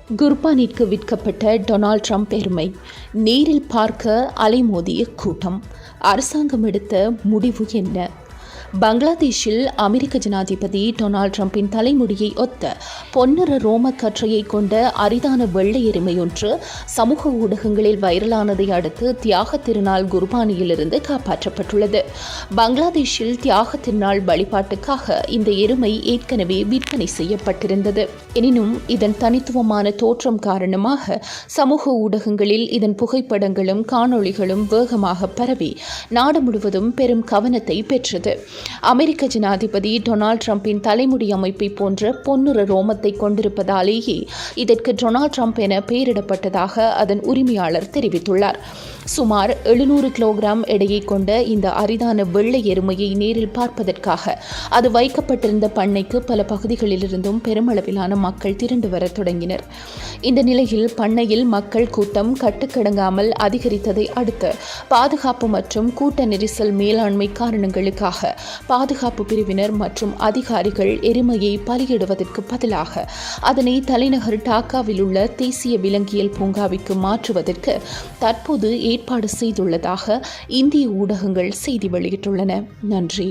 குர்பானிற்கு விற்கப்பட்ட Donald Trump எருமை நேரில் பார்க்க அலைமோதிய கூட்டம். அரசாங்கம் எடுத்த முடிவு என்ன? பங்களாதேஷில் அமெரிக்க ஜனாதிபதி டொனால்ட் ட்ரம்பின் தலைமுடியை ஒத்த பொன்னிற ரோம கற்றையை கொண்ட அரிதான வெள்ளை எருமை ஒன்று சமூக ஊடகங்களில் வைரலானதை அடுத்து தியாக திருநாள் குர்பானியிலிருந்து காப்பாற்றப்பட்டுள்ளது. பங்களாதேஷில் தியாக திருநாள் வழிபாட்டுக்காக இந்த எருமை ஏற்கனவே விற்பனை செய்யப்பட்டிருந்தது. எனினும் இதன் தனித்துவமான தோற்றம் காரணமாக சமூக ஊடகங்களில் இதன் புகைப்படங்களும் காணொளிகளும் வேகமாக பரவி நாடு முழுவதும் பெரும் கவனத்தை பெற்றது. அமெரிக்க ஜனாதிபதி டொனால்ட் ட்ரம்பின் தலைமுடி அமைப்பை போன்ற பொன்னிற ரோமத்தை கொண்டிருப்பதாலேயே இதற்கு டொனால்ட் ட்ரம்ப் என பெயரிடப்பட்டதாக அதன் உரிமையாளர் தெரிவித்துள்ளார். சுமார் 700 கிலோகிராம் எடையை கொண்ட இந்த அரிதான வெள்ளை எருமையை நேரில் பார்ப்பதற்காக அது வைக்கப்பட்டிருந்த பண்ணைக்கு பல பகுதிகளிலிருந்தும் பெருமளவிலான மக்கள் திரண்டு வர தொடங்கினர். இந்த நிலையில் பண்ணையில் மக்கள் கூட்டம் கட்டுக்கடங்காமல் அதிகரித்ததை அடுத்து பாதுகாப்பு மற்றும் கூட்ட நெரிசல் மேலாண்மை காரணங்களுக்காக பாதுகாப்பு பிரிவினர் மற்றும் அதிகாரிகள் எருமையை பலியிடுவதற்கு பதிலாக அதனை தலைநகர் டாக்காவில் உள்ள தேசிய விலங்கியல் பூங்காவிற்கு மாற்றுவதற்கு தற்போது ஏற்பாடு செய்துள்ளதாக இந்திய ஊடகங்கள் செய்தி வெளியிட்டுள்ளன. நன்றி.